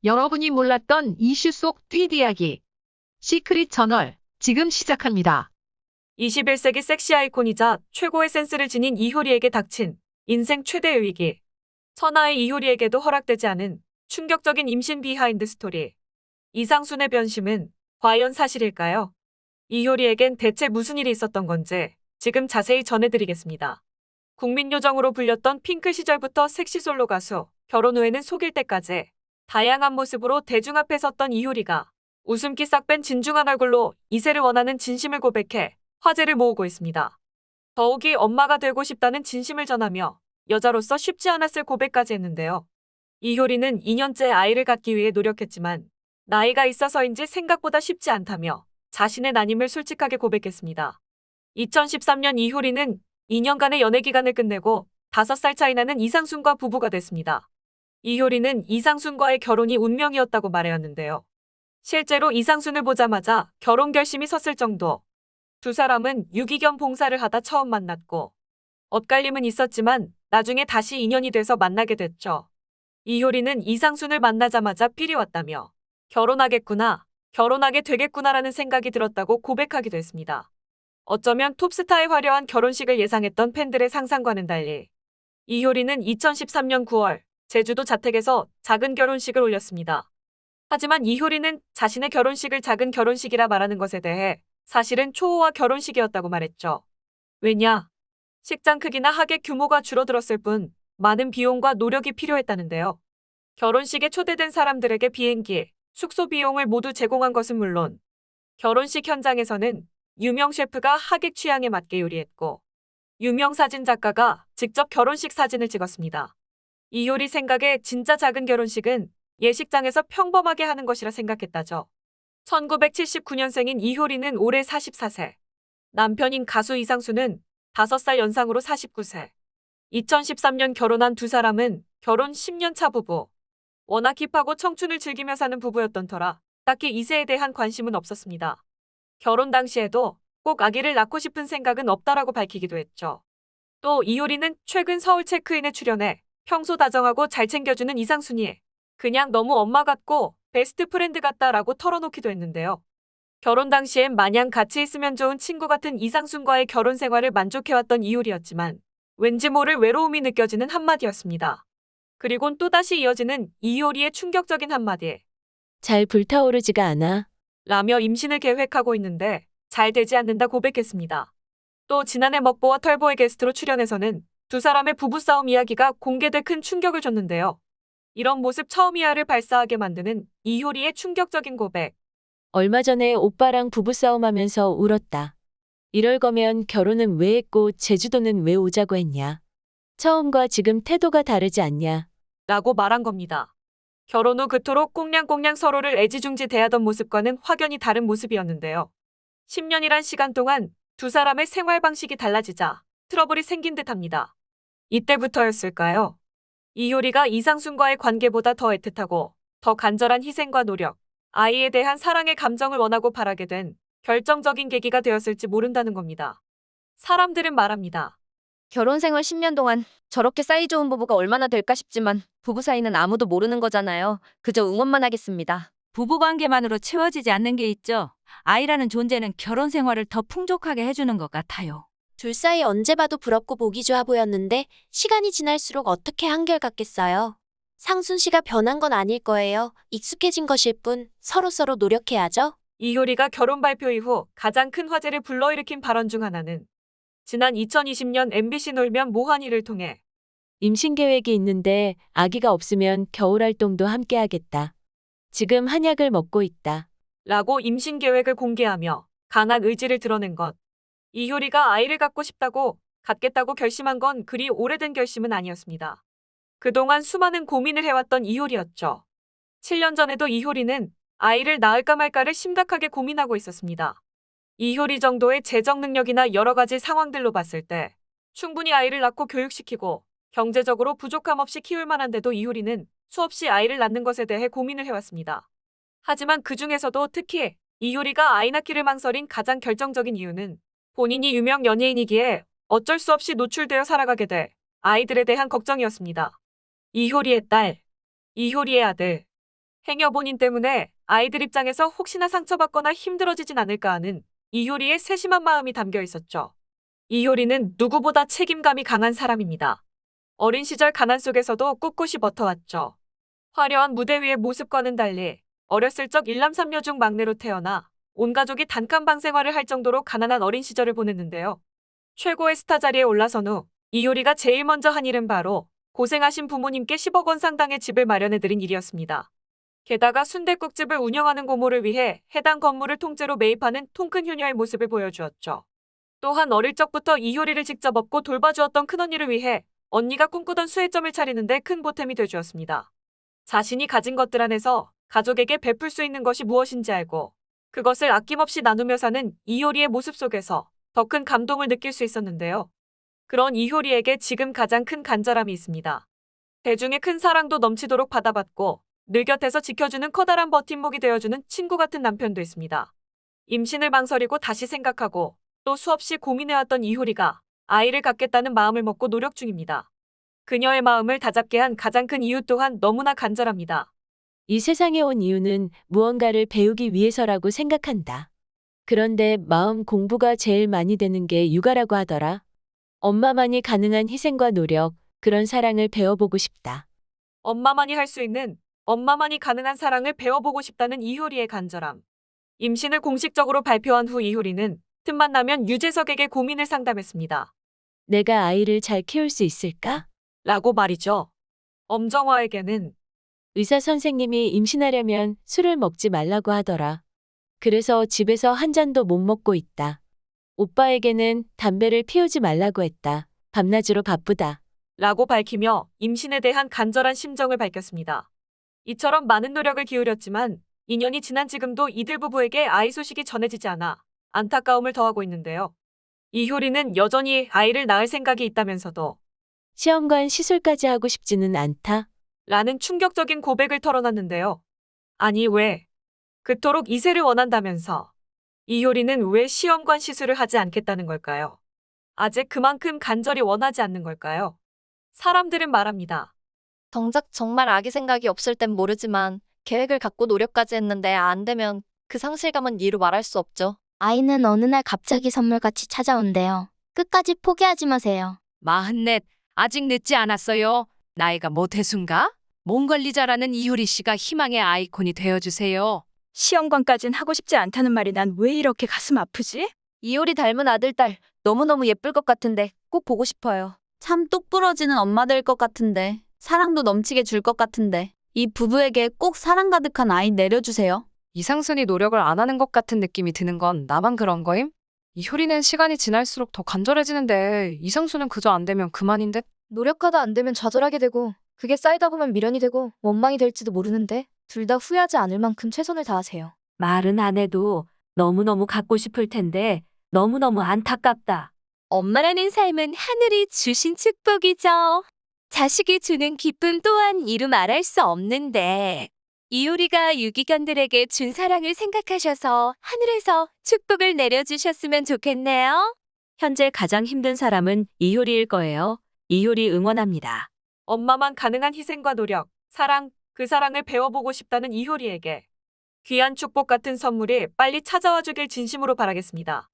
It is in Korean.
여러분이 몰랐던 이슈 속 뒷이야기. 시크릿 저널, 지금 시작합니다. 21세기 섹시 아이콘이자 최고의 센스를 지닌 이효리에게 닥친 인생 최대의 위기. 천하의 이효리에게도 허락되지 않은 충격적인 임신 비하인드 스토리. 이상순의 변심은 과연 사실일까요? 이효리에겐 대체 무슨 일이 있었던 건지 지금 자세히 전해드리겠습니다. 국민요정으로 불렸던 핑크 시절부터 섹시 솔로 가수, 결혼 후에는 속일 때까지 다양한 모습으로 대중 앞에 섰던 이효리가 웃음기 싹 뺀 진중한 얼굴로 이세를 원하는 진심을 고백해 화제를 모으고 있습니다. 더욱이 엄마가 되고 싶다는 진심을 전하며 여자로서 쉽지 않았을 고백까지 했는데요. 이효리는 2년째 아이를 갖기 위해 노력했지만 나이가 있어서인지 생각보다 쉽지 않다며 자신의 난임을 솔직하게 고백했습니다. 2013년 이효리는 2년간의 연애 기간을 끝내고 5살 차이 나는 이상순과 부부가 됐습니다. 이효리는 이상순과의 결혼이 운명이었다고 말해왔는데요. 실제로 이상순을 보자마자 결혼 결심이 섰을 정도. 두 사람은 유기견 봉사를 하다 처음 만났고 엇갈림은 있었지만 나중에 다시 인연이 돼서 만나게 됐죠. 이효리는 이상순을 만나자마자 필이 왔다며 결혼하겠구나, 결혼하게 되겠구나라는 생각이 들었다고 고백하기도 했습니다. 어쩌면 톱스타의 화려한 결혼식을 예상했던 팬들의 상상과는 달리 이효리는 2013년 9월 제주도 자택에서 작은 결혼식을 올렸습니다. 하지만 이효리는 자신의 결혼식을 작은 결혼식이라 말하는 것에 대해 사실은 초호화 결혼식이었다고 말했죠. 왜냐? 식장 크기나 하객 규모가 줄어들었을 뿐 많은 비용과 노력이 필요했다는데요. 결혼식에 초대된 사람들에게 비행기, 숙소 비용을 모두 제공한 것은 물론 결혼식 현장에서는 유명 셰프가 하객 취향에 맞게 요리했고 유명 사진 작가가 직접 결혼식 사진을 찍었습니다. 이효리 생각에 진짜 작은 결혼식은 예식장에서 평범하게 하는 것이라 생각했다죠. 1979년생인 이효리는 올해 44세. 남편인 가수 이상순은 5살 연상으로 49세. 2013년 결혼한 두 사람은 결혼 10년 차 부부. 워낙 힙하고 청춘을 즐기며 사는 부부였던 터라 딱히 이세에 대한 관심은 없었습니다. 결혼 당시에도 꼭 아기를 낳고 싶은 생각은 없다라고 밝히기도 했죠. 또 이효리는 최근 서울 체크인에 출연해 평소 다정하고 잘 챙겨주는 이상순이 그냥 너무 엄마 같고 베스트 프렌드 같다라고 털어놓기도 했는데요. 결혼 당시엔 마냥 같이 있으면 좋은 친구 같은 이상순과의 결혼 생활을 만족해왔던 이효리였지만 왠지 모를 외로움이 느껴지는 한마디였습니다. 그리곤 또다시 이어지는 이효리의 충격적인 한마디. 잘 불타오르지가 않아. 라며 임신을 계획하고 있는데 잘 되지 않는다 고백했습니다. 또 지난해 먹보와 털보의 게스트로 출연해서는 두 사람의 부부싸움 이야기가 공개돼 큰 충격을 줬는데요. 이런 모습 처음이야를 발사하게 만드는 이효리의 충격적인 고백. 얼마 전에 오빠랑 부부싸움 하면서 울었다. 이럴 거면 결혼은 왜 했고 제주도는 왜 오자고 했냐. 처음과 지금 태도가 다르지 않냐. 라고 말한 겁니다. 결혼 후 그토록 꽁냥꽁냥 서로를 애지중지 대하던 모습과는 확연히 다른 모습이었는데요. 10년이란 시간 동안 두 사람의 생활 방식이 달라지자 트러블이 생긴 듯합니다. 이때부터였을까요? 이효리가 이상순과의 관계보다 더 애틋하고 더 간절한 희생과 노력, 아이에 대한 사랑의 감정을 원하고 바라게 된 결정적인 계기가 되었을지 모른다는 겁니다. 사람들은 말합니다. 결혼 생활 10년 동안 저렇게 사이 좋은 부부가 얼마나 될까 싶지만 부부 사이는 아무도 모르는 거잖아요. 그저 응원만 하겠습니다. 부부관계만으로 채워지지 않는 게 있죠. 아이라는 존재는 결혼 생활을 더 풍족하게 해주는 것 같아요. 둘 사이 언제 봐도 부럽고 보기 좋아 보였는데 시간이 지날수록 어떻게 한결같겠어요. 상순 씨가 변한 건 아닐 거예요. 익숙해진 것일 뿐 서로서로 노력해야죠. 이효리가 결혼 발표 이후 가장 큰 화제를 불러일으킨 발언 중 하나는 지난 2020년 MBC 놀면 모한이를 통해 임신 계획이 있는데 아기가 없으면 겨울 활동도 함께 하겠다. 지금 한약을 먹고 있다. 라고 임신 계획을 공개하며 강한 의지를 드러낸 것. 이효리가 아이를 갖겠다고 결심한 건 그리 오래된 결심은 아니었습니다. 그동안 수많은 고민을 해왔던 이효리였죠. 7년 전에도 이효리는 아이를 낳을까 말까를 심각하게 고민하고 있었습니다. 이효리 정도의 재정 능력이나 여러 가지 상황들로 봤을 때 충분히 아이를 낳고 교육시키고 경제적으로 부족함 없이 키울 만한데도 이효리는 수없이 아이를 낳는 것에 대해 고민을 해왔습니다. 하지만 그 중에서도 특히 이효리가 아이 낳기를 망설인 가장 결정적인 이유는 본인이 유명 연예인이기에 어쩔 수 없이 노출되어 살아가게 돼 아이들에 대한 걱정이었습니다. 이효리의 딸, 이효리의 아들, 행여 본인 때문에 아이들 입장에서 혹시나 상처받거나 힘들어지진 않을까 하는 이효리의 세심한 마음이 담겨 있었죠. 이효리는 누구보다 책임감이 강한 사람입니다. 어린 시절 가난 속에서도 꿋꿋이 버텨왔죠. 화려한 무대 위의 모습과는 달리 어렸을 적 일남삼녀 중 막내로 태어나 온 가족이 단칸방 생활을 할 정도로 가난한 어린 시절을 보냈는데요. 최고의 스타 자리에 올라선 후 이효리가 제일 먼저 한 일은 바로 고생하신 부모님께 10억 원 상당의 집을 마련해드린 일이었습니다. 게다가 순댓국집을 운영하는 고모를 위해 해당 건물을 통째로 매입하는 통큰 효녀의 모습을 보여주었죠. 또한 어릴 적부터 이효리를 직접 업고 돌봐주었던 큰언니를 위해 언니가 꿈꾸던 수혜점을 차리는데 큰 보탬이 되어주었습니다. 자신이 가진 것들 안에서 가족에게 베풀 수 있는 것이 무엇인지 알고 그것을 아낌없이 나누며 사는 이효리의 모습 속에서 더 큰 감동을 느낄 수 있었는데요. 그런 이효리에게 지금 가장 큰 간절함이 있습니다. 대중의 큰 사랑도 넘치도록 받아받고 늘 곁에서 지켜주는 커다란 버팀목이 되어주는 친구 같은 남편도 있습니다. 임신을 망설이고 다시 생각하고 또 수없이 고민해왔던 이효리가 아이를 갖겠다는 마음을 먹고 노력 중입니다. 그녀의 마음을 다잡게 한 가장 큰 이유 또한 너무나 간절합니다. 이 세상에 온 이유는 무언가를 배우기 위해서라고 생각한다. 그런데 마음 공부가 제일 많이 되는 게 육아라고 하더라. 엄마만이 가능한 희생과 노력, 그런 사랑을 배워보고 싶다. 엄마만이 할 수 있는, 엄마만이 가능한 사랑을 배워보고 싶다는 이효리의 간절함. 임신을 공식적으로 발표한 후 이효리는 틈만 나면 유재석에게 고민을 상담했습니다. 내가 아이를 잘 키울 수 있을까? 라고 말이죠. 엄정화에게는 의사 선생님이 임신하려면 술을 먹지 말라고 하더라. 그래서 집에서 한 잔도 못 먹고 있다. 오빠에게는 담배를 피우지 말라고 했다. 밤낮으로 바쁘다. 라고 밝히며 임신에 대한 간절한 심정을 밝혔습니다. 이처럼 많은 노력을 기울였지만 2년이 지난 지금도 이들 부부에게 아이 소식이 전해지지 않아 안타까움을 더하고 있는데요. 이효리는 여전히 아이를 낳을 생각이 있다면서도 시험관 시술까지 하고 싶지는 않다. 라는 충격적인 고백을 털어놨는데요. 아니 왜? 그토록 이세를 원한다면서 이효리는 왜 시험관 시술을 하지 않겠다는 걸까요? 아직 그만큼 간절히 원하지 않는 걸까요? 사람들은 말합니다. 정작 정말 아기 생각이 없을 땐 모르지만 계획을 갖고 노력까지 했는데 안 되면 그 상실감은 이루 말할 수 없죠. 아이는 어느 날 갑자기 선물같이 찾아온대요. 끝까지 포기하지 마세요. 44, 아직 늦지 않았어요. 나이가 뭐 대순가? 몸 관리자라는 이효리 씨가 희망의 아이콘이 되어주세요. 시험관까진 하고 싶지 않다는 말이 난 왜 이렇게 가슴 아프지? 이효리 닮은 아들, 딸 너무너무 예쁠 것 같은데 꼭 보고 싶어요. 참 똑부러지는 엄마 될 것 같은데 사랑도 넘치게 줄 것 같은데 이 부부에게 꼭 사랑 가득한 아이 내려주세요. 이상순이 노력을 안 하는 것 같은 느낌이 드는 건 나만 그런 거임? 이효리는 시간이 지날수록 더 간절해지는데 이상순은 그저 안 되면 그만인 듯? 노력하다 안 되면 좌절하게 되고 그게 쌓이다 보면 미련이 되고 원망이 될지도 모르는데 둘 다 후회하지 않을 만큼 최선을 다하세요. 말은 안 해도 너무너무 갖고 싶을 텐데 너무너무 안타깝다. 엄마라는 삶은 하늘이 주신 축복이죠. 자식이 주는 기쁨 또한 이루 말할 수 없는데 이효리가 유기견들에게 준 사랑을 생각하셔서 하늘에서 축복을 내려주셨으면 좋겠네요. 현재 가장 힘든 사람은 이효리일 거예요. 이효리 응원합니다. 엄마만 가능한 희생과 노력, 사랑, 그 사랑을 배워보고 싶다는 이효리에게 귀한 축복 같은 선물이 빨리 찾아와 주길 진심으로 바라겠습니다.